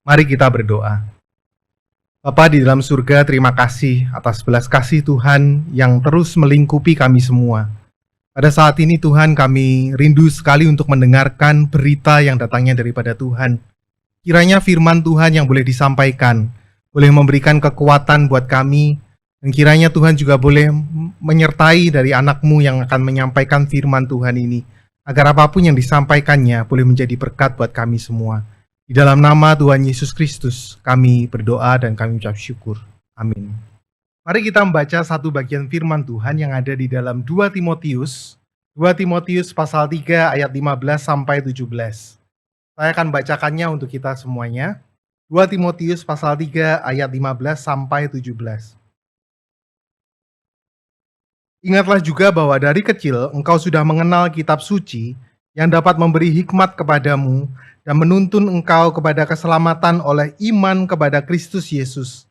Mari kita berdoa. Bapa di dalam surga, terima kasih atas belas kasih Tuhan yang terus melingkupi kami semua. Pada saat ini Tuhan, kami rindu sekali untuk mendengarkan berita yang datangnya daripada Tuhan. Kiranya firman Tuhan yang boleh disampaikan, boleh memberikan kekuatan buat kami, dan kiranya Tuhan juga boleh menyertai dari anak-Mu yang akan menyampaikan firman Tuhan ini, agar apapun yang disampaikannya boleh menjadi berkat buat kami semua. Di dalam nama Tuhan Yesus Kristus, kami berdoa dan kami ucap syukur. Amin. Mari kita membaca satu bagian firman Tuhan yang ada di dalam 2 Timotius pasal 3 ayat 15 sampai 17. Saya akan bacakannya untuk kita semuanya. 2 Timotius pasal 3 ayat 15 sampai 17. Ingatlah juga bahwa dari kecil engkau sudah mengenal kitab suci yang dapat memberi hikmat kepadamu dan menuntun engkau kepada keselamatan oleh iman kepada Kristus Yesus.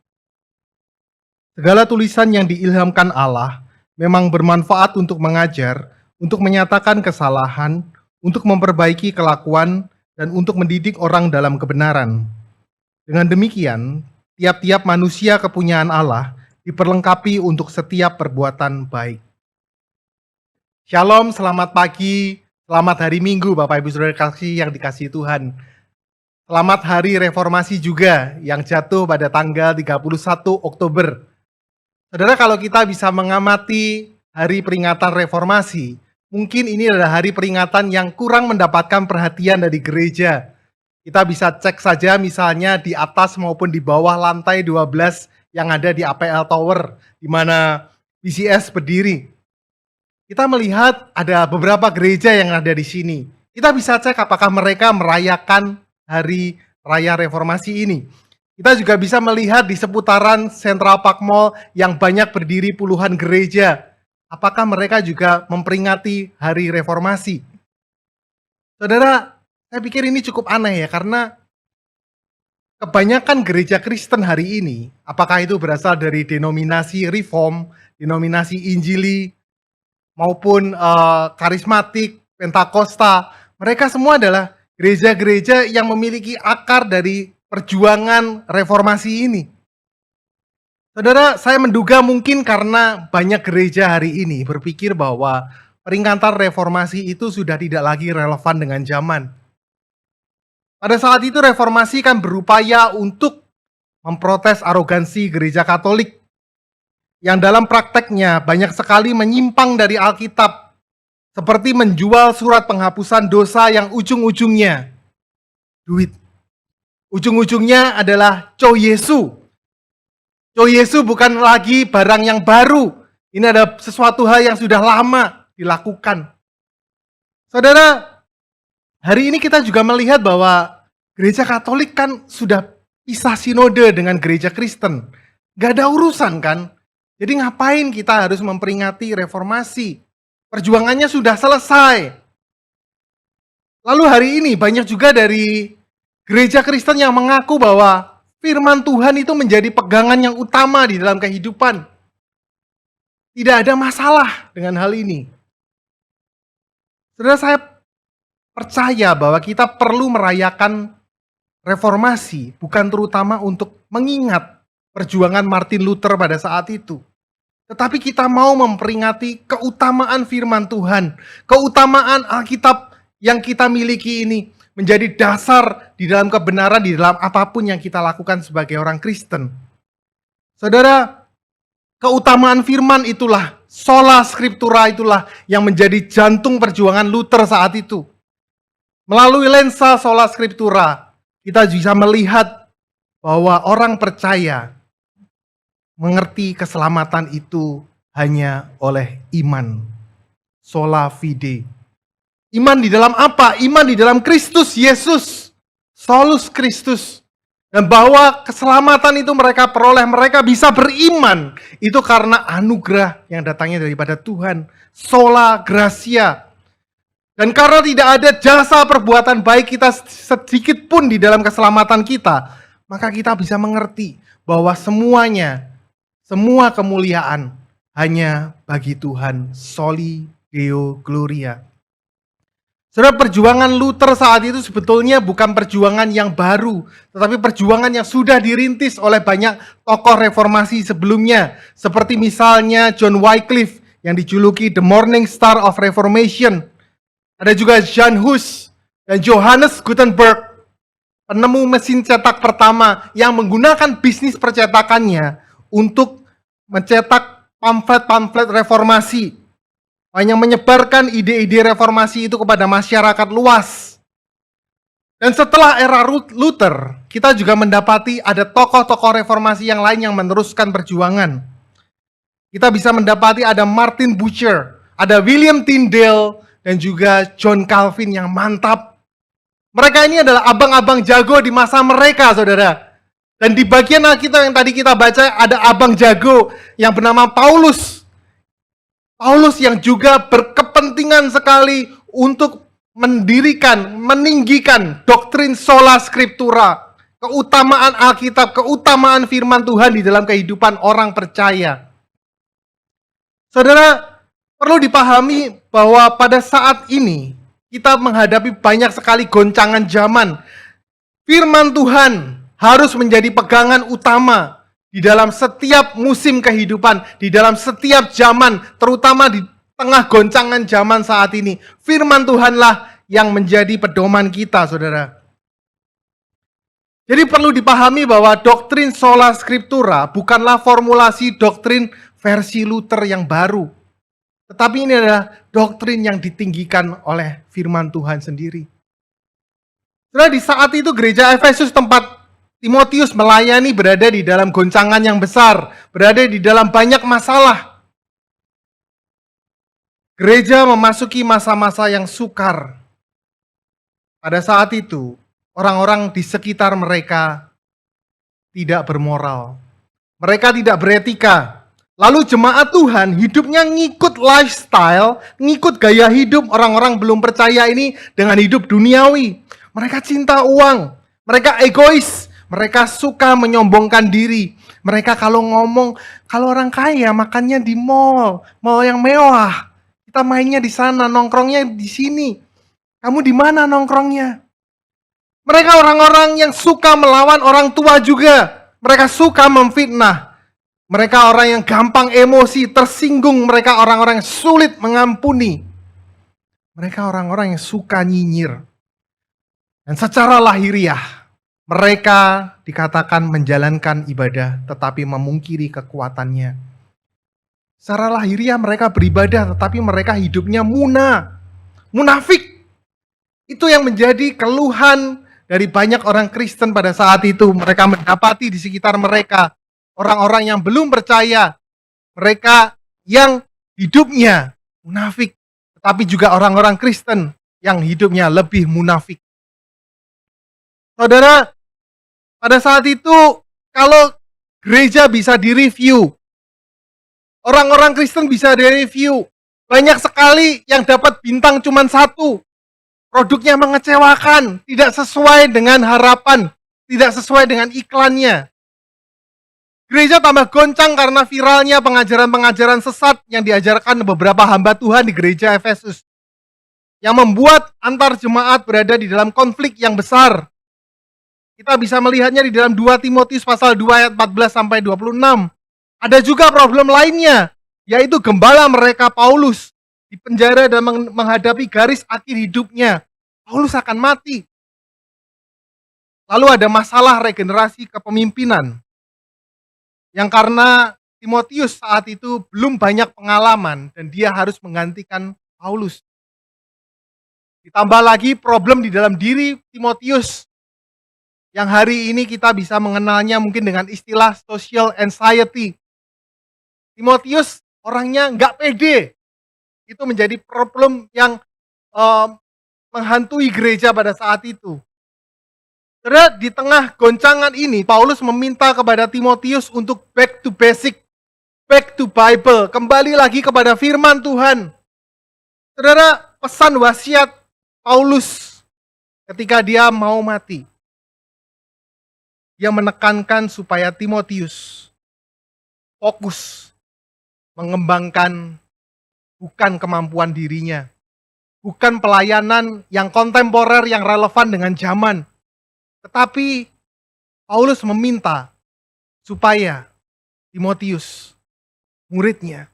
Segala tulisan yang diilhamkan Allah memang bermanfaat untuk mengajar, untuk menyatakan kesalahan, untuk memperbaiki kelakuan, dan untuk mendidik orang dalam kebenaran. Dengan demikian, tiap-tiap manusia kepunyaan Allah diperlengkapi untuk setiap perbuatan baik. Shalom, selamat pagi, selamat hari Minggu Bapak Ibu Saudara kasih yang dikasihi Tuhan. Selamat hari reformasi juga yang jatuh pada tanggal 31 Oktober. Saudara, kalau kita bisa mengamati hari peringatan reformasi, mungkin ini adalah hari peringatan yang kurang mendapatkan perhatian dari gereja. Kita bisa cek saja misalnya di atas maupun di bawah lantai 12 yang ada di APL Tower, di mana PCS berdiri. Kita melihat ada beberapa gereja yang ada di sini. Kita bisa cek apakah mereka merayakan hari raya reformasi ini. Kita juga bisa melihat di seputaran Central Park Mall yang banyak berdiri puluhan gereja. Apakah mereka juga memperingati hari reformasi? Saudara, saya pikir ini cukup aneh ya, karena kebanyakan gereja Kristen hari ini, apakah itu berasal dari denominasi Reform, denominasi Injili, maupun karismatik, Pentakosta, mereka semua adalah gereja-gereja yang memiliki akar dari perjuangan reformasi ini. Saudara, saya menduga mungkin karena banyak gereja hari ini berpikir bahwa peringatan reformasi itu sudah tidak lagi relevan dengan zaman. Pada saat itu reformasi kan berupaya untuk memprotes arogansi gereja Katolik yang dalam prakteknya banyak sekali menyimpang dari Alkitab, seperti menjual surat penghapusan dosa yang ujung-ujungnya duit. Ujung-ujungnya adalah Cho Yesu. Cho Yesu bukan lagi barang yang baru. Ini ada sesuatu hal yang sudah lama dilakukan. Saudara, hari ini kita juga melihat bahwa gereja Katolik kan sudah pisah sinode dengan gereja Kristen. Gak ada urusan kan? Jadi ngapain kita harus memperingati reformasi? Perjuangannya sudah selesai. Lalu hari ini banyak juga dari gereja Kristen yang mengaku bahwa firman Tuhan itu menjadi pegangan yang utama di dalam kehidupan. Tidak ada masalah dengan hal ini. Saudara, saya percaya bahwa kita perlu merayakan reformasi, bukan terutama untuk mengingat perjuangan Martin Luther pada saat itu. Tetapi kita mau memperingati keutamaan firman Tuhan, keutamaan Alkitab yang kita miliki ini menjadi dasar di dalam kebenaran, di dalam apapun yang kita lakukan sebagai orang Kristen. Saudara, keutamaan firman itulah, sola scriptura itulah yang menjadi jantung perjuangan Luther saat itu. Melalui lensa sola scriptura, kita bisa melihat bahwa orang percaya mengerti keselamatan itu hanya oleh iman. Sola fide. Iman di dalam apa? Iman di dalam Kristus Yesus. Solus Kristus. Dan bahwa keselamatan itu mereka peroleh, mereka bisa beriman. Itu karena anugerah yang datangnya daripada Tuhan. Sola gratia. Dan karena tidak ada jasa perbuatan baik kita sedikit pun di dalam keselamatan kita, maka kita bisa mengerti bahwa semuanya, semua kemuliaan hanya bagi Tuhan, soli Deo Gloria. Saudara, perjuangan Luther saat itu sebetulnya bukan perjuangan yang baru, tetapi perjuangan yang sudah dirintis oleh banyak tokoh reformasi sebelumnya, seperti misalnya John Wycliffe yang dijuluki The Morning Star of Reformation. Ada juga Jan Hus dan Johannes Gutenberg, penemu mesin cetak pertama yang menggunakan bisnis percetakannya untuk mencetak pamflet-pamflet reformasi, yang menyebarkan ide-ide reformasi itu kepada masyarakat luas. Dan setelah era Luther, kita juga mendapati ada tokoh-tokoh reformasi yang lain yang meneruskan perjuangan. Kita bisa mendapati ada Martin Bucer, ada William Tyndale, dan juga John Calvin yang mantap. Mereka ini adalah abang-abang jago di masa mereka, saudara. Dan di bagian Alkitab yang tadi kita baca, ada abang jago yang bernama Paulus. Paulus yang juga berkepentingan sekali untuk mendirikan, meninggikan doktrin sola scriptura, keutamaan Alkitab, keutamaan firman Tuhan di dalam kehidupan orang percaya. Saudara, perlu dipahami bahwa pada saat ini kita menghadapi banyak sekali goncangan zaman. Firman Tuhan harus menjadi pegangan utama di dalam setiap musim kehidupan, di dalam setiap zaman, terutama di tengah goncangan zaman saat ini. Firman Tuhanlah yang menjadi pedoman kita, saudara. Jadi perlu dipahami bahwa doktrin sola scriptura bukanlah formulasi doktrin versi Luther yang baru. Tetapi ini adalah doktrin yang ditinggikan oleh firman Tuhan sendiri. Saudara, di saat itu gereja Efesus tempat Timotius melayani berada di dalam goncangan yang besar, berada di dalam banyak masalah. Gereja memasuki masa-masa yang sukar. Pada saat itu, orang-orang di sekitar mereka tidak bermoral. Mereka tidak beretika. Lalu jemaat Tuhan hidupnya ngikut lifestyle, ngikut gaya hidup orang-orang belum percaya ini dengan hidup duniawi. Mereka cinta uang, mereka egois, mereka suka menyombongkan diri. Mereka kalau ngomong, kalau orang kaya makannya di mall yang mewah. Kita mainnya di sana, nongkrongnya di sini. Kamu di mana nongkrongnya? Mereka orang-orang yang suka melawan orang tua juga. Mereka suka memfitnah. Mereka orang yang gampang emosi, tersinggung. Mereka orang-orang yang sulit mengampuni. Mereka orang-orang yang suka nyinyir. Dan secara lahiriah, mereka dikatakan menjalankan ibadah, tetapi memungkiri kekuatannya. Secara lahiriah mereka beribadah, tetapi mereka hidupnya munafik. Itu yang menjadi keluhan dari banyak orang Kristen pada saat itu. Mereka mendapati di sekitar mereka orang-orang yang belum percaya, mereka yang hidupnya munafik, tetapi juga orang-orang Kristen yang hidupnya lebih munafik. Saudara, pada saat itu kalau gereja bisa direview, orang-orang Kristen bisa direview, banyak sekali yang dapat bintang cuma 1. Produknya mengecewakan, tidak sesuai dengan harapan, tidak sesuai dengan iklannya. Gereja tambah goncang karena viralnya pengajaran-pengajaran sesat yang diajarkan beberapa hamba Tuhan di gereja Efesus, yang membuat antar jemaat berada di dalam konflik yang besar. Kita bisa melihatnya di dalam 2 Timotius pasal 2 ayat 14 sampai 26. Ada juga problem lainnya, yaitu gembala mereka Paulus di penjara dan menghadapi garis akhir hidupnya. Paulus akan mati. Lalu ada masalah regenerasi kepemimpinan, yang karena Timotius saat itu belum banyak pengalaman dan dia harus menggantikan Paulus. Ditambah lagi problem di dalam diri Timotius, yang hari ini kita bisa mengenalnya mungkin dengan istilah social anxiety. Timotius orangnya nggak pede. Itu menjadi problem yang menghantui gereja pada saat itu. Karena di tengah goncangan ini, Paulus meminta kepada Timotius untuk back to basic, back to Bible, kembali lagi kepada firman Tuhan. Saudara, pesan wasiat Paulus ketika dia mau mati, dia menekankan supaya Timotius fokus mengembangkan bukan kemampuan dirinya, bukan pelayanan yang kontemporer yang relevan dengan zaman. Tetapi Paulus meminta supaya Timotius, muridnya,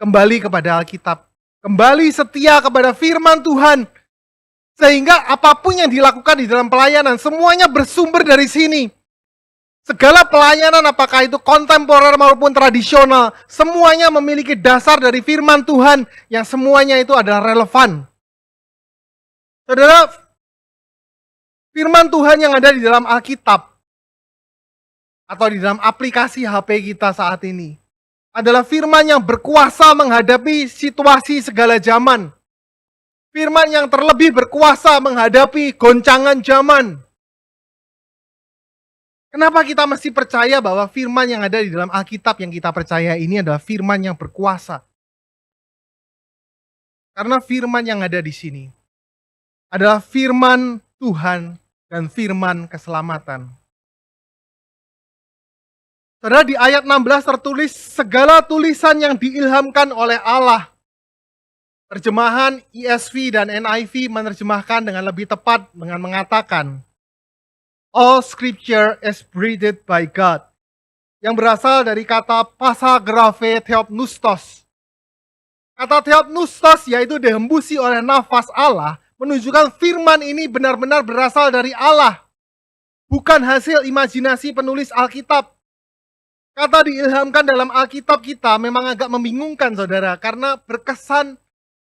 kembali kepada Alkitab, kembali setia kepada firman Tuhan, sehingga apapun yang dilakukan di dalam pelayanan, semuanya bersumber dari sini. Segala pelayanan, apakah itu kontemporer maupun tradisional, semuanya memiliki dasar dari firman Tuhan, yang semuanya itu adalah relevan. Saudara, firman Tuhan yang ada di dalam Alkitab, atau di dalam aplikasi HP kita saat ini, adalah firman yang berkuasa menghadapi situasi segala zaman. Firman yang terlebih berkuasa menghadapi goncangan zaman. Kenapa kita mesti percaya bahwa firman yang ada di dalam Alkitab yang kita percaya ini adalah firman yang berkuasa? Karena firman yang ada di sini adalah firman Tuhan dan firman keselamatan. Saudara, di ayat 16 tertulis segala tulisan yang diilhamkan oleh Allah. Terjemahan ESV dan NIV menerjemahkan dengan lebih tepat dengan mengatakan all scripture is breathed by God, yang berasal dari kata pasagraphe theopneustos. Kata theopneustos yaitu dihembusi oleh nafas Allah, menunjukkan firman ini benar-benar berasal dari Allah, bukan hasil imajinasi penulis Alkitab. Kata diilhamkan dalam Alkitab kita memang agak membingungkan, saudara, karena berkesan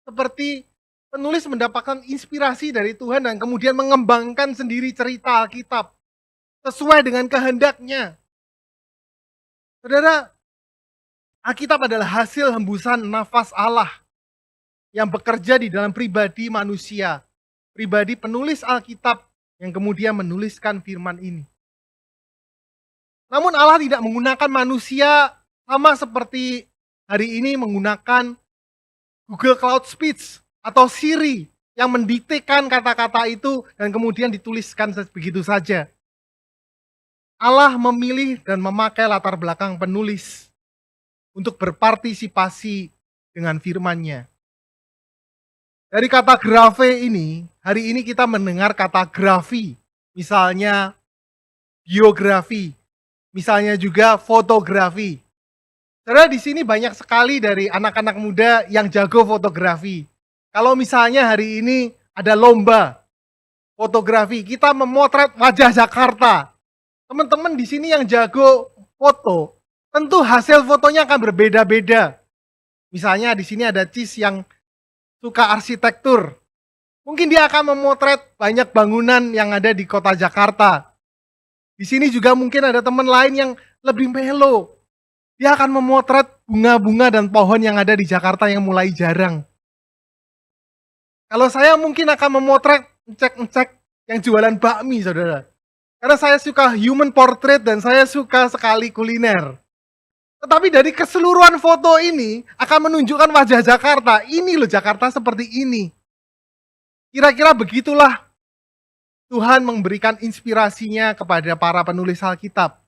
seperti penulis mendapatkan inspirasi dari Tuhan dan kemudian mengembangkan sendiri cerita Alkitab sesuai dengan kehendaknya. Saudara, Alkitab adalah hasil hembusan nafas Allah yang bekerja di dalam pribadi manusia, pribadi penulis Alkitab yang kemudian menuliskan firman ini. Namun Allah tidak menggunakan manusia sama seperti hari ini menggunakan Google Cloud Speech atau Siri yang mendiktekan kata-kata itu dan kemudian dituliskan begitu saja. Allah memilih dan memakai latar belakang penulis untuk berpartisipasi dengan firman-Nya. Dari kata grafe ini, hari ini kita mendengar kata grafi, misalnya biografi, misalnya juga fotografi. Saudara, di sini banyak sekali dari anak-anak muda yang jago fotografi. Kalau misalnya hari ini ada lomba fotografi, kita memotret wajah Jakarta. Teman-teman di sini yang jago foto, tentu hasil fotonya akan berbeda-beda. Misalnya di sini ada Cis yang suka arsitektur. Mungkin dia akan memotret banyak bangunan yang ada di kota Jakarta. Di sini juga mungkin ada teman lain yang lebih melo. Dia akan memotret bunga-bunga dan pohon yang ada di Jakarta yang mulai jarang. Kalau saya mungkin akan memotret ngecek yang jualan bakmi, saudara. Karena saya suka human portrait dan saya suka sekali kuliner. Tetapi dari keseluruhan foto ini akan menunjukkan wajah Jakarta. Ini loh Jakarta seperti ini. Kira-kira begitulah Tuhan memberikan inspirasinya kepada para penulis Alkitab.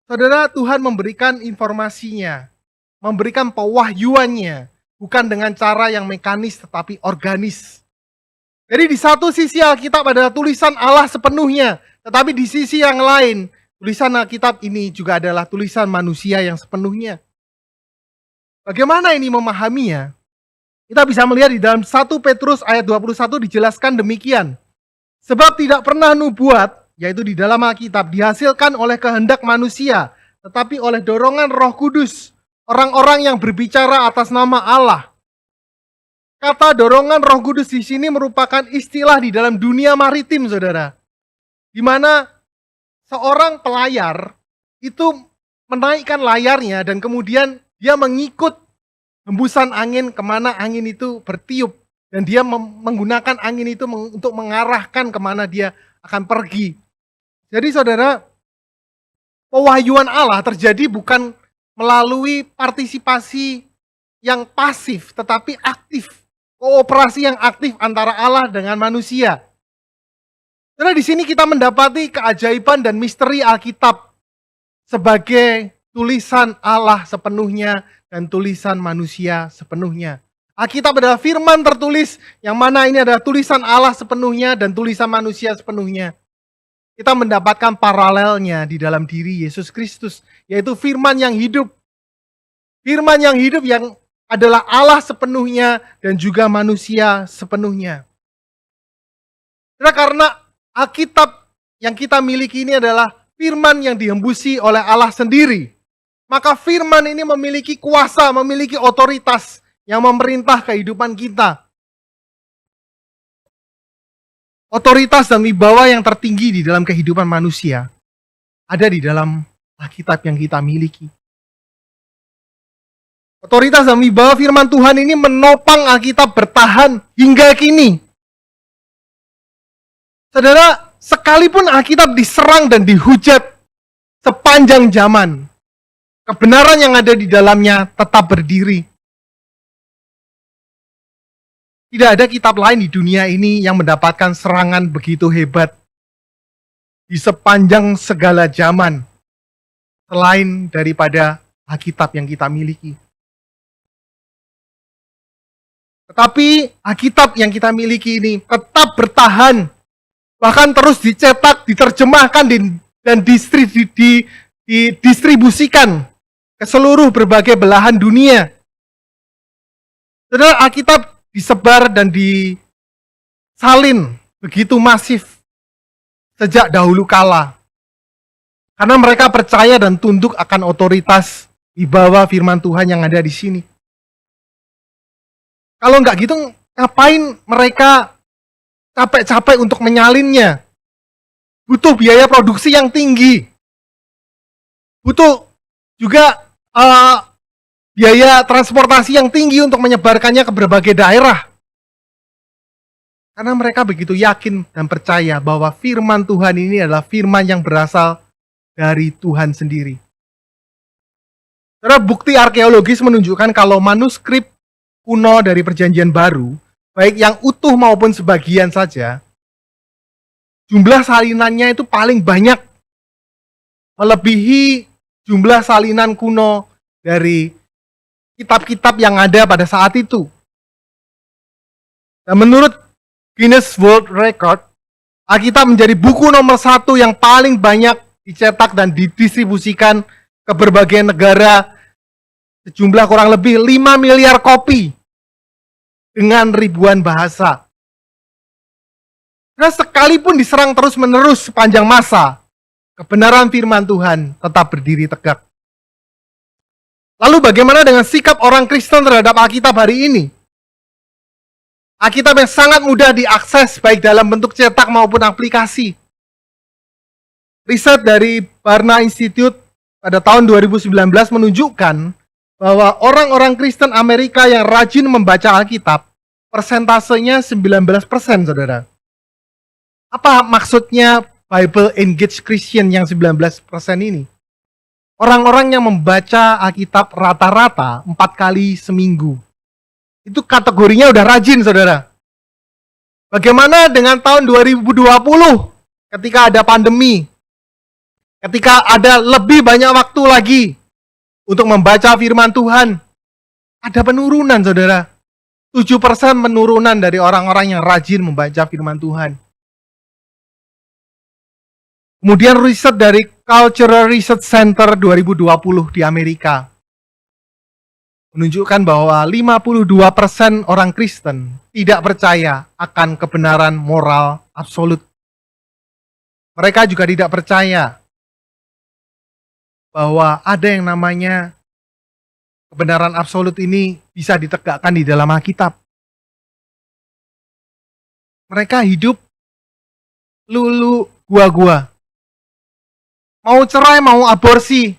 Saudara, Tuhan memberikan informasinya, memberikan pewahyuannya, bukan dengan cara yang mekanis tetapi organis. Jadi di satu sisi Alkitab adalah tulisan Allah sepenuhnya, tetapi di sisi yang lain, tulisan Alkitab ini juga adalah tulisan manusia yang sepenuhnya. Bagaimana ini memahaminya? Kita bisa melihat di dalam 1 Petrus ayat 21 dijelaskan demikian. Sebab tidak pernah nubuat, yaitu di dalam Alkitab, dihasilkan oleh kehendak manusia, tetapi oleh dorongan Roh Kudus, orang-orang yang berbicara atas nama Allah. Kata dorongan Roh Kudus di sini merupakan istilah di dalam dunia maritim, saudara. Di mana seorang pelayar itu menaikkan layarnya dan kemudian dia mengikut hembusan angin kemana angin itu bertiup. Dan dia menggunakan angin itu untuk mengarahkan kemana dia akan pergi. Jadi saudara, pewahyuan Allah terjadi bukan melalui partisipasi yang pasif, tetapi aktif. Kooperasi yang aktif antara Allah dengan manusia. Karena di sini kita mendapati keajaiban dan misteri Alkitab sebagai tulisan Allah sepenuhnya dan tulisan manusia sepenuhnya. Alkitab adalah firman tertulis, yang mana ini adalah tulisan Allah sepenuhnya dan tulisan manusia sepenuhnya. Kita mendapatkan paralelnya di dalam diri Yesus Kristus, yaitu firman yang hidup. Firman yang hidup yang adalah Allah sepenuhnya dan juga manusia sepenuhnya. Karena Alkitab yang kita miliki ini adalah firman yang dihembusi oleh Allah sendiri, maka firman ini memiliki kuasa, memiliki otoritas yang memerintah kehidupan kita. Otoritas dan wibawa yang tertinggi di dalam kehidupan manusia ada di dalam Alkitab yang kita miliki. Otoritas dan wibawa firman Tuhan ini menopang Alkitab bertahan hingga kini. Saudara, sekalipun Alkitab diserang dan dihujat sepanjang zaman, kebenaran yang ada di dalamnya tetap berdiri. Tidak ada kitab lain di dunia ini yang mendapatkan serangan begitu hebat di sepanjang segala zaman, selain daripada Alkitab yang kita miliki. Tetapi Alkitab yang kita miliki ini tetap bertahan, bahkan terus dicetak, diterjemahkan, dan didistribusikan ke seluruh berbagai belahan dunia. Saudara, Alkitab disebar dan disalin begitu masif sejak dahulu kala. Karena mereka percaya dan tunduk akan otoritas wibawa firman Tuhan yang ada di sini. Kalau nggak gitu, ngapain mereka capek-capek untuk menyalinnya? Butuh biaya produksi yang tinggi. Butuh juga biaya transportasi yang tinggi untuk menyebarkannya ke berbagai daerah. Karena mereka begitu yakin dan percaya bahwa firman Tuhan ini adalah firman yang berasal dari Tuhan sendiri. Karena bukti arkeologis menunjukkan kalau manuskrip kuno dari Perjanjian Baru, baik yang utuh maupun sebagian saja, jumlah salinannya itu paling banyak, melebihi jumlah salinan kuno dari kitab-kitab yang ada pada saat itu. Dan menurut Guinness World Record, Alkitab menjadi buku nomor 1 yang paling banyak dicetak dan didistribusikan ke berbagai negara, sejumlah kurang lebih 5 miliar kopi dengan ribuan bahasa. Nah, sekalipun diserang terus-menerus sepanjang masa, kebenaran firman Tuhan tetap berdiri tegak. Lalu bagaimana dengan sikap orang Kristen terhadap Alkitab hari ini? Alkitab yang sangat mudah diakses baik dalam bentuk cetak maupun aplikasi. Riset dari Barna Institute pada tahun 2019 menunjukkan bahwa orang-orang Kristen Amerika yang rajin membaca Alkitab, persentasenya 19%, saudara. Apa maksudnya Bible Engaged Christian yang 19% ini? Orang-orang yang membaca Alkitab rata-rata 4 kali seminggu. Itu kategorinya udah rajin, saudara. Bagaimana dengan tahun 2020 ketika ada pandemi? Ketika ada lebih banyak waktu lagi untuk membaca firman Tuhan, ada penurunan, saudara. 7% penurunan dari orang-orang yang rajin membaca firman Tuhan. Kemudian riset dari Cultural Research Center 2020 di Amerika menunjukkan bahwa 52% orang Kristen tidak percaya akan kebenaran moral absolut. Mereka juga tidak percaya bahwa ada yang namanya kebenaran absolut ini bisa ditegakkan di dalam Alkitab. Mereka hidup lulu gua-gua. Mau cerai, mau aborsi,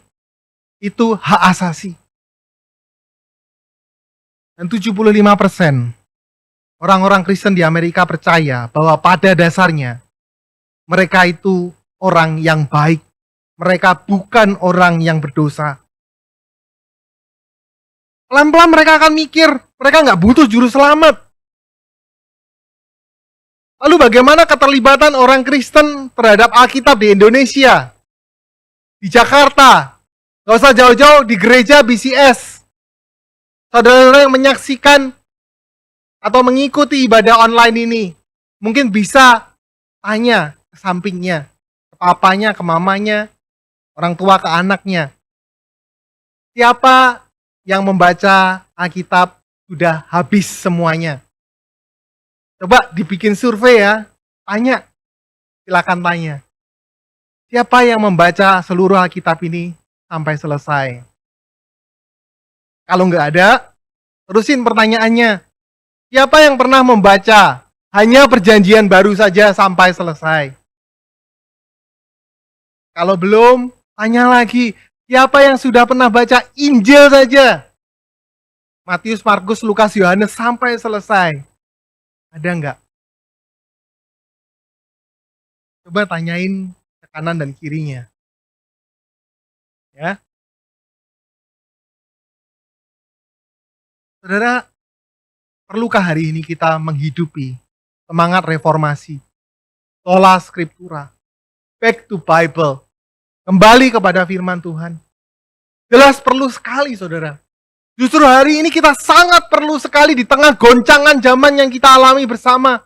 itu hak asasi. Dan 75% orang-orang Kristen di Amerika percaya bahwa pada dasarnya mereka itu orang yang baik. Mereka bukan orang yang berdosa. Pelan-pelan mereka akan mikir, mereka nggak butuh juru selamat. Lalu bagaimana keterlibatan orang Kristen terhadap Alkitab di Indonesia? Di Jakarta, gak usah jauh-jauh, di gereja BCS. Saudara-saudara yang menyaksikan atau mengikuti ibadah online ini, mungkin bisa tanya ke sampingnya, ke papanya, ke mamanya, orang tua ke anaknya. Siapa yang membaca Alkitab sudah habis semuanya? Coba dibikin survei ya, tanya, silakan tanya. Siapa yang membaca seluruh Alkitab ini sampai selesai? Kalau nggak ada, terusin pertanyaannya. Siapa yang pernah membaca hanya perjanjian baru saja sampai selesai? Kalau belum, tanya lagi. Siapa yang sudah pernah baca Injil saja? Matius, Markus, Lukas, Yohanes sampai selesai. Ada nggak? Coba tanyain ke kanan dan kirinya. Ya, saudara, perlukah hari ini kita menghidupi semangat reformasi, sola scriptura, back to Bible, kembali kepada firman Tuhan? Jelas perlu sekali, saudara. Justru hari ini kita sangat perlu sekali di tengah goncangan zaman yang kita alami bersama.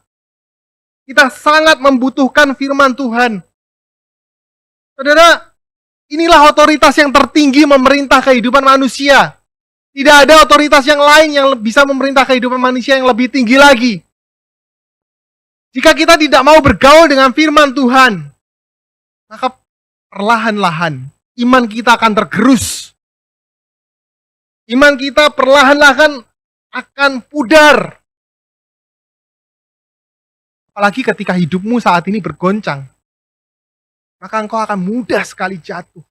Kita sangat membutuhkan firman Tuhan. Saudara, inilah otoritas yang tertinggi memerintah kehidupan manusia. Tidak ada otoritas yang lain yang bisa memerintah kehidupan manusia yang lebih tinggi lagi. Jika kita tidak mau bergaul dengan firman Tuhan, maka perlahan-lahan iman kita akan tergerus. Iman kita perlahan-lahan akan pudar. Apalagi ketika hidupmu saat ini bergoncang, maka engkau akan mudah sekali jatuh.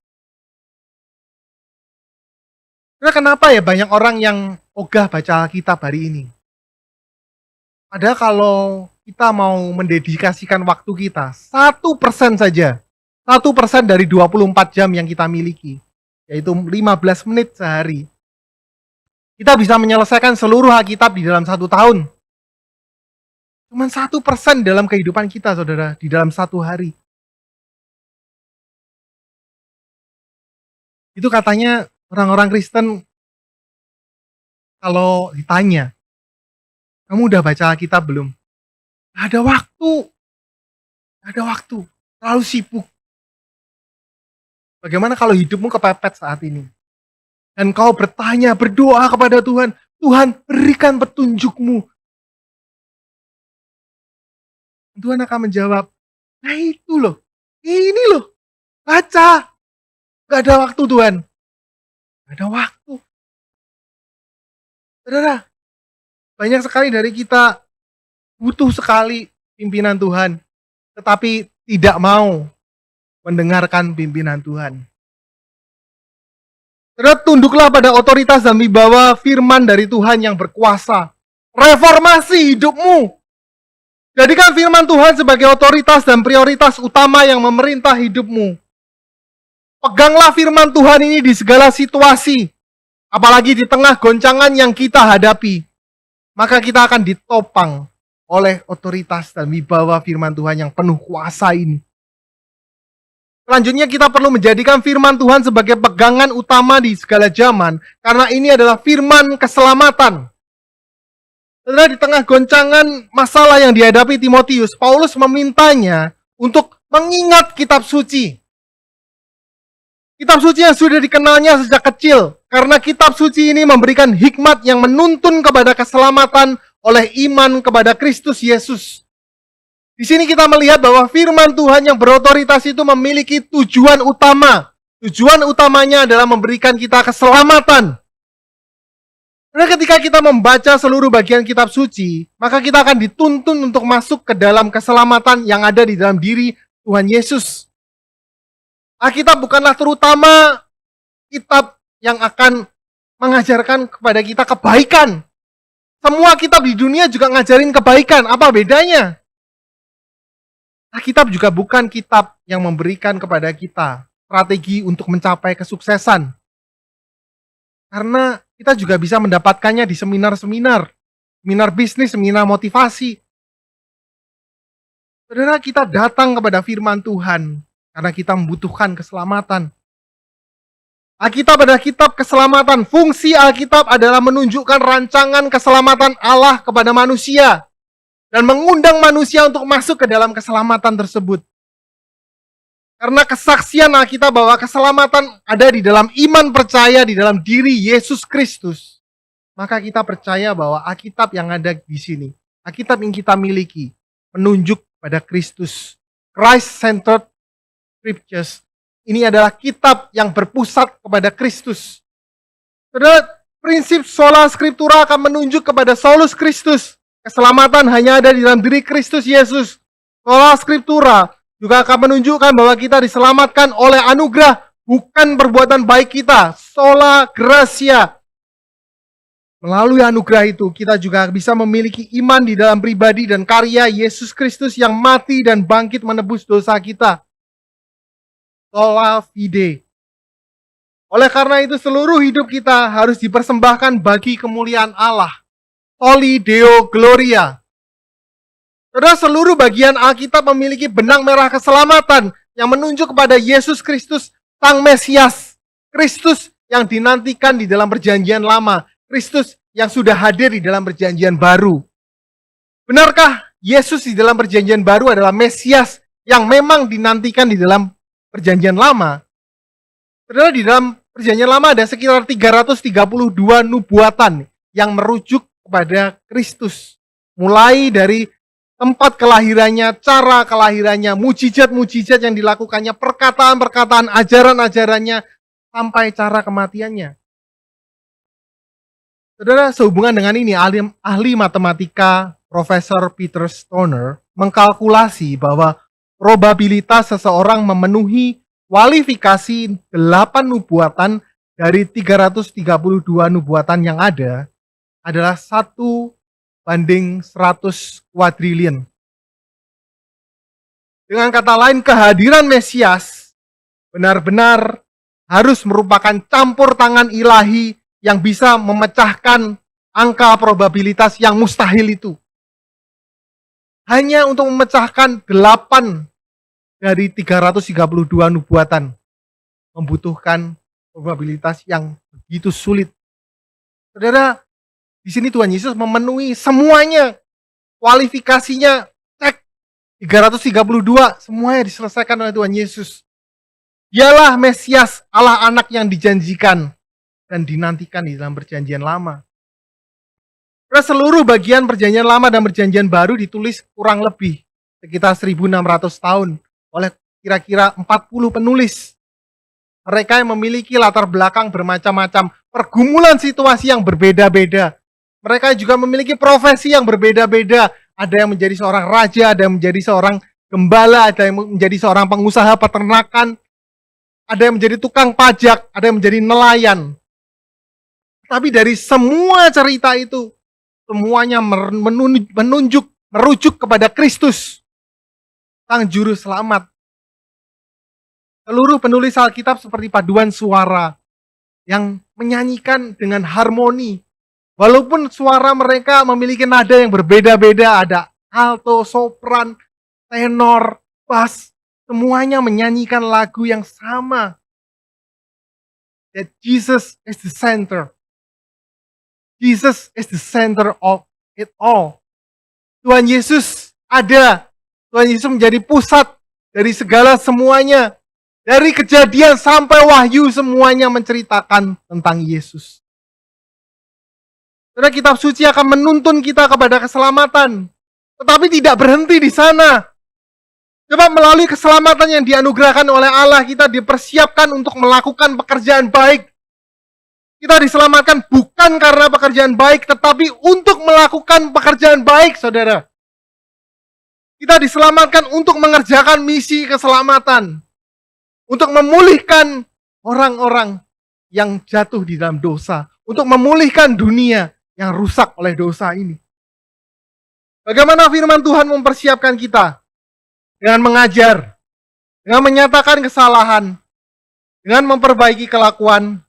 Nah, kenapa ya banyak orang yang ogah baca Alkitab hari ini? Padahal kalau kita mau mendedikasikan waktu kita 1% saja, 1% dari 24 jam yang kita miliki, yaitu 15 menit sehari, kita bisa menyelesaikan seluruh Alkitab di dalam 1 tahun. Cuma 1% dalam kehidupan kita, saudara, di dalam 1 hari. Itu katanya orang-orang Kristen, kalau ditanya, kamu udah baca Alkitab belum? Gak ada waktu. Gak ada waktu. Terlalu sibuk. Bagaimana kalau hidupmu kepepet saat ini? Dan kau bertanya, berdoa kepada Tuhan, Tuhan berikan petunjukmu. Tuhan akan menjawab, nah itu loh, ini loh, baca. Gak ada waktu Tuhan. Gak ada waktu. Saudara, banyak sekali dari kita butuh sekali pimpinan Tuhan, tetapi tidak mau mendengarkan pimpinan Tuhan. Saudara, tunduklah pada otoritas dan wibawa firman dari Tuhan yang berkuasa. Reformasi hidupmu. Jadikan firman Tuhan sebagai otoritas dan prioritas utama yang memerintah hidupmu. Peganglah firman Tuhan ini di segala situasi, apalagi di tengah goncangan yang kita hadapi. Maka kita akan ditopang oleh otoritas dan wibawa firman Tuhan yang penuh kuasa ini. Selanjutnya kita perlu menjadikan firman Tuhan sebagai pegangan utama di segala zaman, karena ini adalah firman keselamatan. Saudara, di tengah goncangan masalah yang dihadapi Timotius, Paulus memintanya untuk mengingat kitab suci. Kitab suci yang sudah dikenalnya sejak kecil, karena kitab suci ini memberikan hikmat yang menuntun kepada keselamatan oleh iman kepada Kristus Yesus. Di sini kita melihat bahwa firman Tuhan yang berotoritas itu memiliki tujuan utama. Tujuan utamanya adalah memberikan kita keselamatan. Karena ketika kita membaca seluruh bagian kitab suci, maka kita akan dituntun untuk masuk ke dalam keselamatan yang ada di dalam diri Tuhan Yesus. Alkitab bukanlah terutama kitab yang akan mengajarkan kepada kita kebaikan. Semua kitab di dunia juga ngajarin kebaikan. Apa bedanya? Alkitab juga bukan kitab yang memberikan kepada kita strategi untuk mencapai kesuksesan. Karena kita juga bisa mendapatkannya di seminar-seminar, seminar bisnis, seminar motivasi. Saudara, kita datang kepada firman Tuhan karena kita membutuhkan keselamatan. Alkitab adalah kitab keselamatan. Fungsi Alkitab adalah menunjukkan rancangan keselamatan Allah kepada manusia dan mengundang manusia untuk masuk ke dalam keselamatan tersebut. Karena kesaksian Alkitab bahwa keselamatan ada di dalam iman percaya di dalam diri Yesus Kristus, maka kita percaya bahwa Alkitab yang ada di sini, Alkitab yang kita miliki, menunjuk pada Kristus. Christ-centered scriptures. Ini adalah kitab yang berpusat kepada Kristus. Saudara, prinsip sola scriptura akan menunjuk kepada solus Kristus. Keselamatan hanya ada di dalam diri Kristus Yesus. Sola scriptura juga akan menunjukkan bahwa kita diselamatkan oleh anugerah, bukan perbuatan baik kita. Sola gratia. Melalui anugerah itu, kita juga bisa memiliki iman di dalam pribadi dan karya Yesus Kristus yang mati dan bangkit menebus dosa kita. Sola fide. Oleh karena itu seluruh hidup kita harus dipersembahkan bagi kemuliaan Allah. Soli Deo Gloria. Saudara, seluruh bagian Alkitab memiliki benang merah keselamatan yang menunjuk kepada Yesus Kristus, Sang Mesias. Kristus yang dinantikan di dalam perjanjian lama. Kristus yang sudah hadir di dalam perjanjian baru. Benarkah Yesus di dalam perjanjian baru adalah Mesias yang memang dinantikan di dalam perjanjian lama? Saudara, di dalam perjanjian lama ada sekitar 332 nubuatan yang merujuk kepada Kristus. Mulai dari tempat kelahirannya, cara kelahirannya, mujizat-mujizat yang dilakukannya, perkataan-perkataan, ajaran-ajarannya, sampai cara kematiannya. Saudara, sehubungan dengan ini, ahli matematika Profesor Peter Stoner mengkalkulasi bahwa probabilitas seseorang memenuhi kualifikasi 8 nubuatan dari 332 nubuatan yang ada adalah 1:100 kuadriliun. Dengan kata lain, kehadiran Mesias benar-benar harus merupakan campur tangan ilahi yang bisa memecahkan angka probabilitas yang mustahil itu. Hanya untuk memecahkan 8 dari 332 nubuatan membutuhkan probabilitas yang begitu sulit. Saudara, di sini Tuhan Yesus memenuhi semuanya. Kualifikasinya cek 332, semuanya diselesaikan oleh Tuhan Yesus. Dialah Mesias, Allah anak yang dijanjikan dan dinantikan di dalam perjanjian lama. Seluruh bagian perjanjian lama dan perjanjian baru ditulis kurang lebih sekitar 1600 tahun oleh kira-kira 40 penulis. Mereka yang memiliki latar belakang bermacam-macam, pergumulan situasi yang berbeda-beda. Mereka juga memiliki profesi yang berbeda-beda. Ada yang menjadi seorang raja, ada yang menjadi seorang gembala, ada yang menjadi seorang pengusaha peternakan, ada yang menjadi tukang pajak, ada yang menjadi nelayan. Tapi dari semua cerita itu, semuanya merujuk kepada Kristus, Sang Juru Selamat. Seluruh penulis Alkitab seperti paduan suara yang menyanyikan dengan harmoni. Walaupun suara mereka memiliki nada yang berbeda-beda, ada alto, sopran, tenor, bass, semuanya menyanyikan lagu yang sama. That Jesus is the center. Jesus is the center of it all. Tuhan Yesus ada. Tuhan Yesus menjadi pusat dari segala semuanya. Dari Kejadian sampai Wahyu semuanya menceritakan tentang Yesus. Karena kitab suci akan menuntun kita kepada keselamatan. Tetapi tidak berhenti di sana. Coba melalui keselamatan yang dianugerahkan oleh Allah, kita dipersiapkan untuk melakukan pekerjaan baik. Kita diselamatkan bukan karena pekerjaan baik, tetapi untuk melakukan pekerjaan baik, saudara. Kita diselamatkan untuk mengerjakan misi keselamatan. Untuk memulihkan orang-orang yang jatuh di dalam dosa. Untuk memulihkan dunia yang rusak oleh dosa ini. Bagaimana firman Tuhan mempersiapkan kita? Dengan mengajar, dengan menyatakan kesalahan, dengan memperbaiki kelakuan,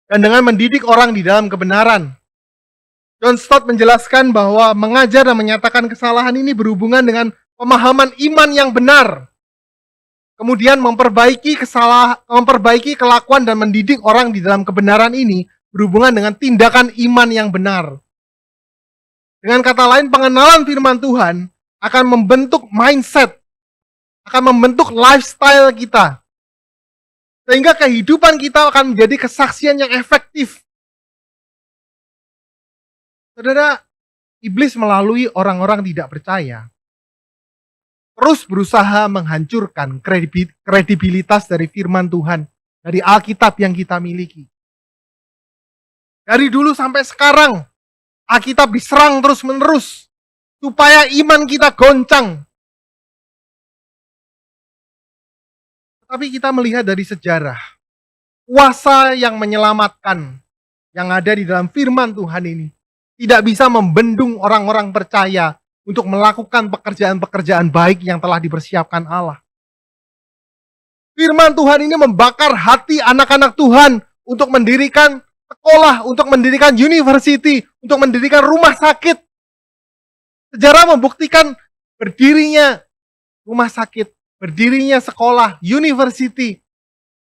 dan dengan mendidik orang di dalam kebenaran. John Stott menjelaskan bahwa mengajar dan menyatakan kesalahan ini berhubungan dengan pemahaman iman yang benar. kemudian memperbaiki kelakuan dan mendidik orang di dalam kebenaran ini berhubungan dengan tindakan iman yang benar. Dengan kata lain, pengenalan firman Tuhan akan membentuk mindset, akan membentuk lifestyle kita. Sehingga kehidupan kita akan menjadi kesaksian yang efektif. Saudara, iblis melalui orang-orang tidak percaya terus berusaha menghancurkan kredibilitas dari firman Tuhan, dari Alkitab yang kita miliki. Dari dulu sampai sekarang, Alkitab diserang terus-menerus, supaya iman kita goncang. Tapi kita melihat dari sejarah, kuasa yang menyelamatkan, yang ada di dalam firman Tuhan ini, tidak bisa membendung orang-orang percaya untuk melakukan pekerjaan-pekerjaan baik yang telah dipersiapkan Allah. Firman Tuhan ini membakar hati anak-anak Tuhan untuk mendirikan sekolah, untuk mendirikan university, untuk mendirikan rumah sakit. Sejarah membuktikan berdirinya rumah sakit, berdirinya sekolah, university,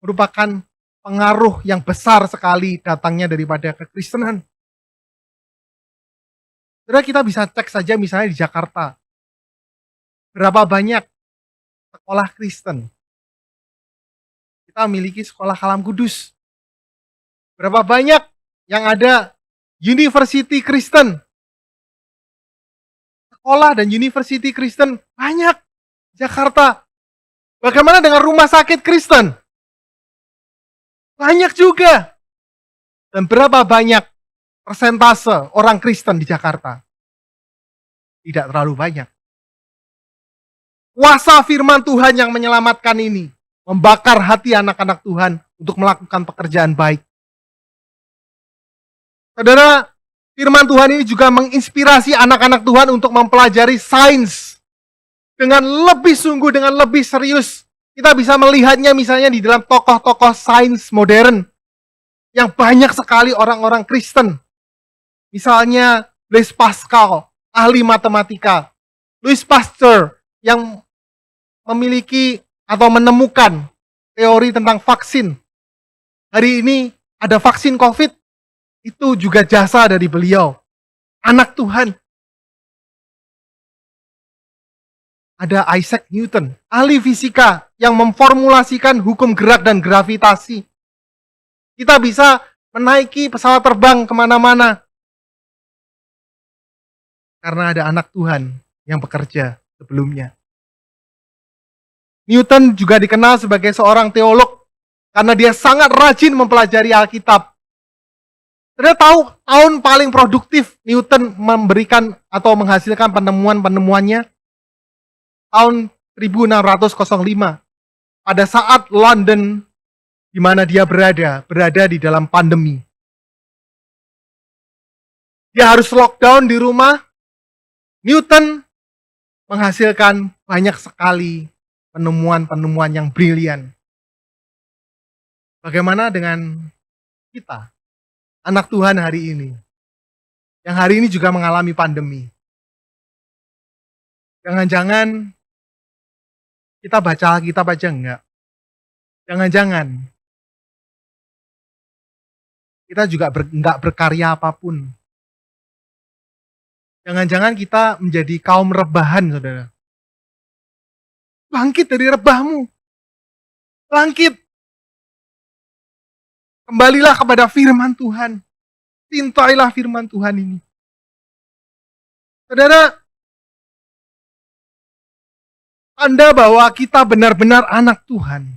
merupakan pengaruh yang besar sekali datangnya daripada kekristenan. Saudara, kita bisa cek saja misalnya di Jakarta. Berapa banyak sekolah Kristen? Kita memiliki sekolah Kalam Kudus. Berapa banyak yang ada university Kristen? Sekolah dan university Kristen banyak. Jakarta. Bagaimana dengan rumah sakit Kristen? Banyak juga. Dan berapa banyak persentase orang Kristen di Jakarta? Tidak terlalu banyak. Kuasa firman Tuhan yang menyelamatkan ini membakar hati anak-anak Tuhan untuk melakukan pekerjaan baik. Saudara, firman Tuhan ini juga menginspirasi anak-anak Tuhan untuk mempelajari sains dengan lebih sungguh, dengan lebih serius. Kita bisa melihatnya misalnya di dalam tokoh-tokoh sains modern yang banyak sekali orang-orang Kristen. Misalnya Blaise Pascal, ahli matematika. Louis Pasteur yang memiliki atau menemukan teori tentang vaksin. Hari ini ada vaksin COVID, itu juga jasa dari beliau. Anak Tuhan. Ada Isaac Newton, ahli fisika yang memformulasikan hukum gerak dan gravitasi. Kita bisa menaiki pesawat terbang kemana-mana. Karena ada anak Tuhan yang bekerja sebelumnya. Newton juga dikenal sebagai seorang teolog karena dia sangat rajin mempelajari Alkitab. Saudara tahu tahun paling produktif Newton memberikan atau menghasilkan penemuan-penemuannya? Tahun 1605. Pada saat London di mana dia berada di dalam pandemi. Dia harus lockdown di rumah. Newton menghasilkan banyak sekali penemuan-penemuan yang brilian. Bagaimana dengan kita, anak Tuhan hari ini, yang hari ini juga mengalami pandemi? Jangan-jangan kita baca Alkitab aja enggak? Jangan-jangan kita juga enggak berkarya apapun. Jangan-jangan kita menjadi kaum rebahan, saudara. Bangkit dari rebahmu. Bangkit. Kembalilah kepada firman Tuhan. Cintailah firman Tuhan ini. Saudara, tanda bahwa kita benar-benar anak Tuhan.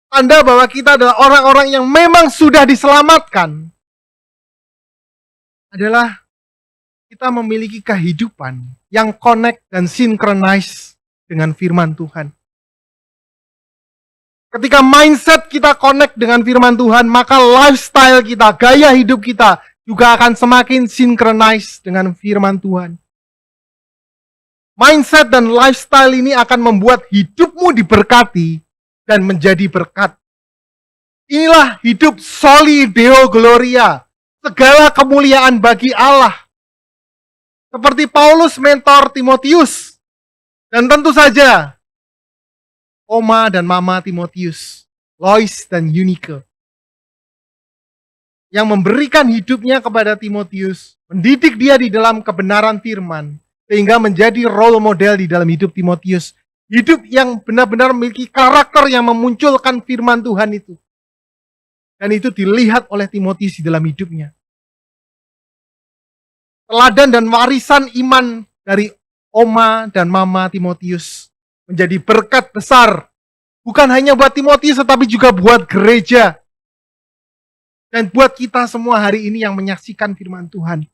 Tanda bahwa kita adalah orang-orang yang memang sudah diselamatkan. Adalah kita memiliki kehidupan yang connect dan synchronize dengan firman Tuhan. Ketika mindset kita connect dengan firman Tuhan, maka lifestyle kita, gaya hidup kita juga akan semakin synchronize dengan firman Tuhan. Mindset dan lifestyle ini akan membuat hidupmu diberkati dan menjadi berkat. Inilah hidup soli deo gloria, segala kemuliaan bagi Allah. Seperti Paulus mentor Timotius. Dan tentu saja, Oma dan Mama Timotius, Lois dan Eunike, yang memberikan hidupnya kepada Timotius, mendidik dia di dalam kebenaran firman, sehingga menjadi role model di dalam hidup Timotius. Hidup yang benar-benar memiliki karakter yang memunculkan firman Tuhan itu. Dan itu dilihat oleh Timotius di dalam hidupnya. Teladan dan warisan iman dari Oma dan Mama Timotius menjadi berkat besar. Bukan hanya buat Timotius, tetapi juga buat gereja. Dan buat kita semua hari ini yang menyaksikan firman Tuhan.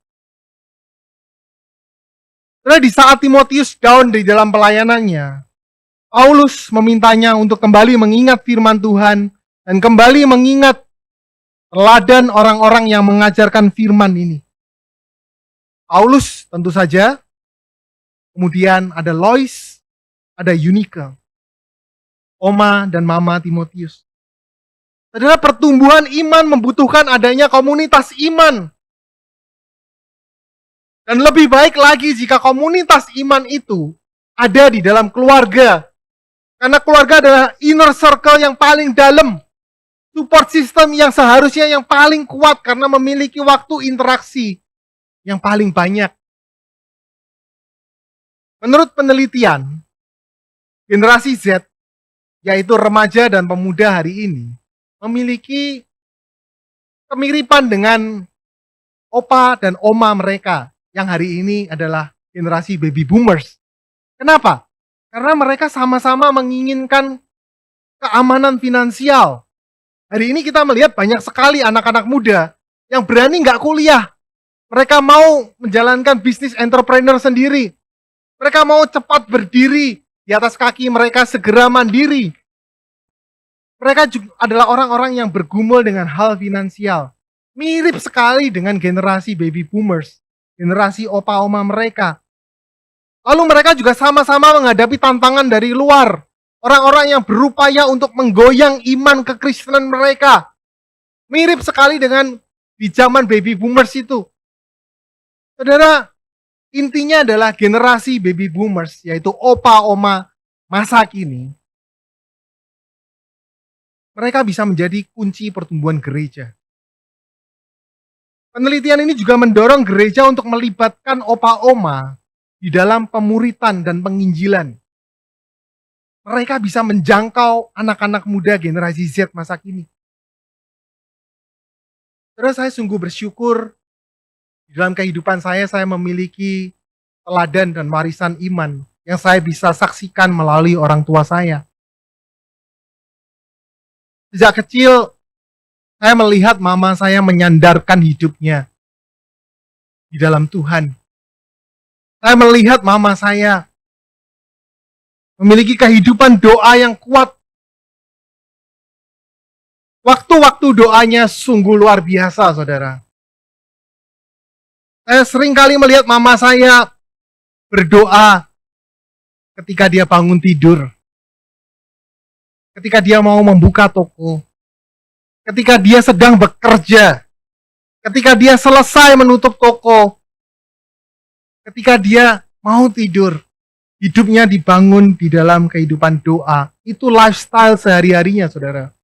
Karena di saat Timotius down di dalam pelayanannya, Paulus memintanya untuk kembali mengingat firman Tuhan dan kembali mengingat teladan orang-orang yang mengajarkan firman ini. Paulus tentu saja, kemudian ada Lois, ada Eunike, Oma dan Mama Timotius. Saudara, pertumbuhan iman membutuhkan adanya komunitas iman. Dan lebih baik lagi jika komunitas iman itu ada di dalam keluarga. Karena keluarga adalah inner circle yang paling dalam. Support system yang seharusnya yang paling kuat karena memiliki waktu interaksi yang paling banyak. Menurut penelitian, generasi Z, yaitu remaja dan pemuda hari ini, memiliki kemiripan dengan opa dan oma mereka yang hari ini adalah generasi baby boomers. Kenapa? Karena mereka sama-sama menginginkan keamanan finansial. Hari ini kita melihat banyak sekali anak-anak muda yang berani nggak kuliah. Mereka mau menjalankan bisnis entrepreneur sendiri. Mereka mau cepat berdiri di atas kaki mereka, segera mandiri. Mereka juga adalah orang-orang yang bergumul dengan hal finansial. Mirip sekali dengan generasi baby boomers, generasi opa-oma mereka. Lalu mereka juga sama-sama menghadapi tantangan dari luar. Orang-orang yang berupaya untuk menggoyang iman kekristenan mereka. Mirip sekali dengan di zaman baby boomers itu. Saudara, intinya adalah generasi baby boomers, yaitu opa-oma masa kini. Mereka bisa menjadi kunci pertumbuhan gereja. Penelitian ini juga mendorong gereja untuk melibatkan opa-oma di dalam pemuritan dan penginjilan. Mereka bisa menjangkau anak-anak muda generasi Z masa kini. Terus saya sungguh bersyukur di dalam kehidupan saya memiliki teladan dan warisan iman yang saya bisa saksikan melalui orang tua saya. Sejak kecil, saya melihat mama saya menyandarkan hidupnya di dalam Tuhan. Saya melihat mama saya memiliki kehidupan doa yang kuat. Waktu-waktu doanya sungguh luar biasa, saudara. Saya sering kali melihat mama saya berdoa ketika dia bangun tidur. Ketika dia mau membuka toko. Ketika dia sedang bekerja. Ketika dia selesai menutup toko. Ketika dia mau tidur, hidupnya dibangun di dalam kehidupan doa. Itu lifestyle sehari-harinya, saudara.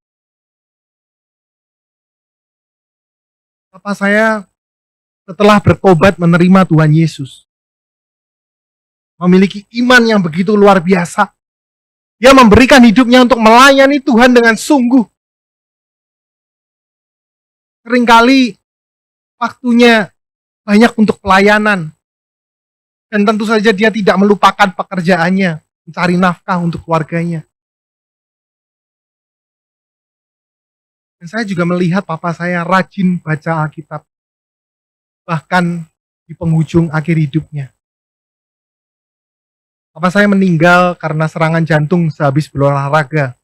Papa saya setelah bertobat menerima Tuhan Yesus, memiliki iman yang begitu luar biasa. Dia memberikan hidupnya untuk melayani Tuhan dengan sungguh. Seringkali waktunya banyak untuk pelayanan. Dan tentu saja dia tidak melupakan pekerjaannya, mencari nafkah untuk keluarganya. Dan saya juga melihat papa saya rajin baca Alkitab. Bahkan di penghujung akhir hidupnya. Papa saya meninggal karena serangan jantung sehabis berolahraga.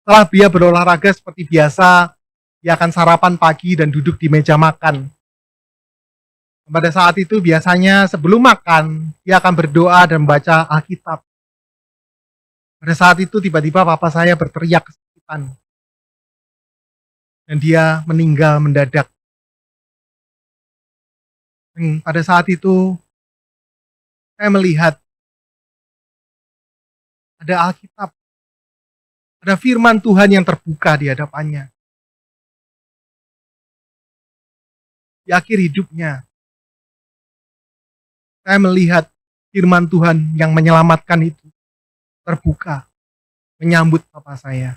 Setelah dia berolahraga seperti biasa, dia akan sarapan pagi dan duduk di meja makan. Pada saat itu biasanya sebelum makan, dia akan berdoa dan membaca Alkitab. Pada saat itu tiba-tiba papa saya berteriak kesakitan. Dan dia meninggal mendadak. Dan pada saat itu, saya melihat ada Alkitab, ada firman Tuhan yang terbuka di hadapannya. Di akhir hidupnya, saya melihat firman Tuhan yang menyelamatkan itu terbuka, menyambut Bapa saya.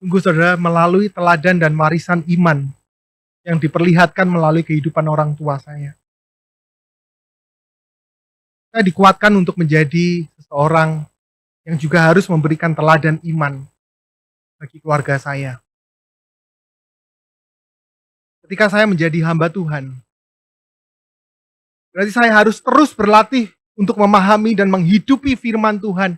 Sungguh saudara, melalui teladan dan warisan iman yang diperlihatkan melalui kehidupan orang tua saya dikuatkan untuk menjadi seseorang yang juga harus memberikan teladan iman bagi keluarga saya. Ketika saya menjadi hamba Tuhan, berarti saya harus terus berlatih untuk memahami dan menghidupi firman Tuhan.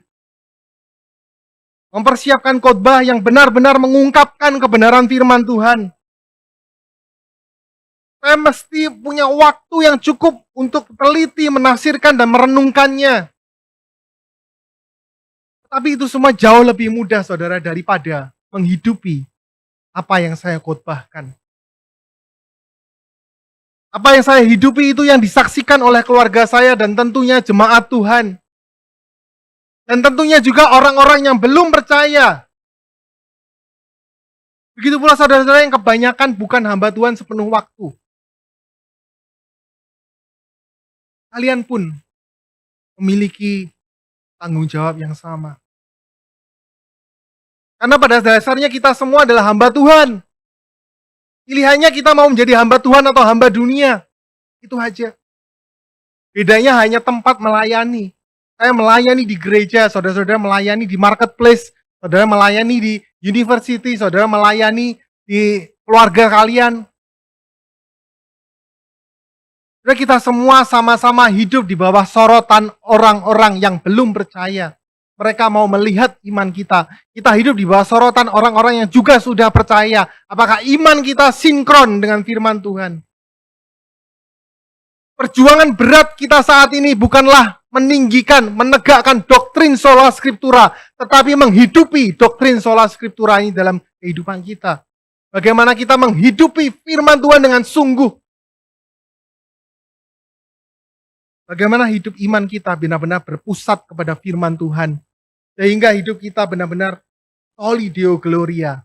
Mempersiapkan khotbah yang benar-benar mengungkapkan kebenaran firman Tuhan. Saya mesti punya waktu yang cukup untuk teliti, menafsirkan, dan merenungkannya. Tapi itu semua jauh lebih mudah, saudara, daripada menghidupi apa yang saya khotbahkan. Apa yang saya hidupi itu yang disaksikan oleh keluarga saya dan tentunya jemaat Tuhan. Dan tentunya juga orang-orang yang belum percaya. Begitu pula saudara-saudara yang kebanyakan bukan hamba Tuhan sepenuh waktu. Kalian pun memiliki tanggung jawab yang sama. Karena pada dasarnya kita semua adalah hamba Tuhan. Pilihannya kita mau menjadi hamba Tuhan atau hamba dunia. Itu aja. Bedanya hanya tempat melayani. Saya melayani di gereja, saudara-saudara melayani di marketplace, saudara melayani di university, saudara melayani di keluarga kalian. Saudara, kita semua sama-sama hidup di bawah sorotan orang-orang yang belum percaya. Mereka mau melihat iman kita. Kita hidup di bawah sorotan orang-orang yang juga sudah percaya. Apakah iman kita sinkron dengan firman Tuhan? Perjuangan berat kita saat ini bukanlah meninggikan, menegakkan doktrin sola scriptura, tetapi menghidupi doktrin sola scriptura ini dalam kehidupan kita. Bagaimana kita menghidupi firman Tuhan dengan sungguh. Bagaimana hidup iman kita benar-benar berpusat kepada firman Tuhan. Sehingga hidup kita benar-benar soli Deo Gloria.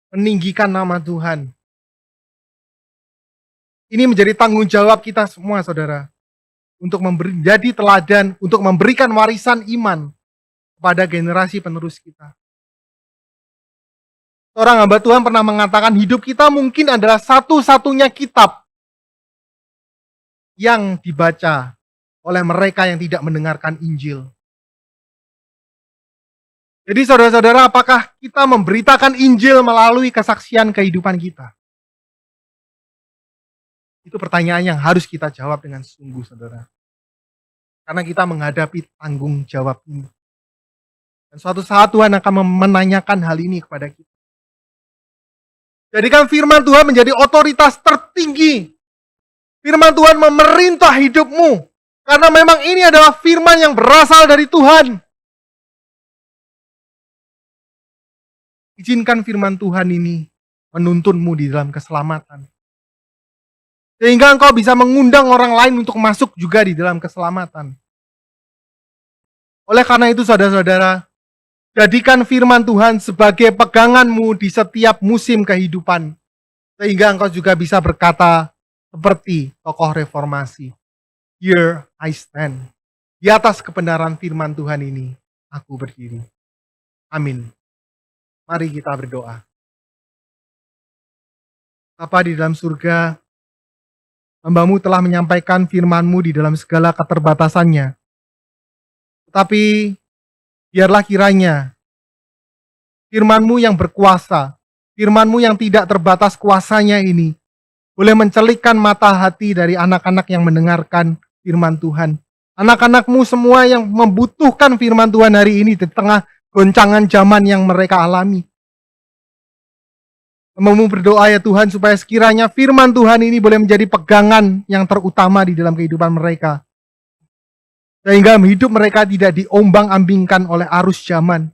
Meninggikan nama Tuhan. Ini menjadi tanggung jawab kita semua, saudara. Untuk menjadi teladan, untuk memberikan warisan iman kepada generasi penerus kita. Seorang hamba Tuhan pernah mengatakan hidup kita mungkin adalah satu-satunya kitab yang dibaca oleh mereka yang tidak mendengarkan Injil. Jadi saudara-saudara, apakah kita memberitakan Injil melalui kesaksian kehidupan kita? Itu pertanyaan yang harus kita jawab dengan sungguh, saudara. Karena kita menghadapi tanggung jawab ini. Dan suatu saat Tuhan akan menanyakan hal ini kepada kita. Jadikan firman Tuhan menjadi otoritas tertinggi. Firman Tuhan memerintah hidupmu. Karena memang ini adalah firman yang berasal dari Tuhan. Izinkan firman Tuhan ini menuntunmu di dalam keselamatan. Sehingga engkau bisa mengundang orang lain untuk masuk juga di dalam keselamatan. Oleh karena itu saudara-saudara, jadikan firman Tuhan sebagai peganganmu di setiap musim kehidupan. Sehingga engkau juga bisa berkata seperti tokoh reformasi. Here I stand. Di atas kebenaran firman Tuhan ini, aku berdiri. Amin. Mari kita berdoa. Bapa di dalam surga, hamba-Mu telah menyampaikan firman-Mu di dalam segala keterbatasannya. Tetapi biarlah kiranya firman-Mu yang berkuasa, firman-Mu yang tidak terbatas kuasanya ini, boleh mencelikkan mata hati dari anak-anak yang mendengarkan firman Tuhan. Anak-anak-Mu semua yang membutuhkan firman Tuhan hari ini di tengah goncangan zaman yang mereka alami. Hamba-Mu berdoa ya Tuhan supaya sekiranya firman Tuhan ini boleh menjadi pegangan yang terutama di dalam kehidupan mereka. Sehingga hidup mereka tidak diombang-ambingkan oleh arus zaman.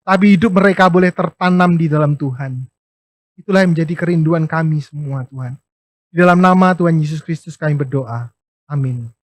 Tapi hidup mereka boleh tertanam di dalam Tuhan. Itulah yang menjadi kerinduan kami semua Tuhan. Di dalam nama Tuhan Yesus Kristus kami berdoa. Amin.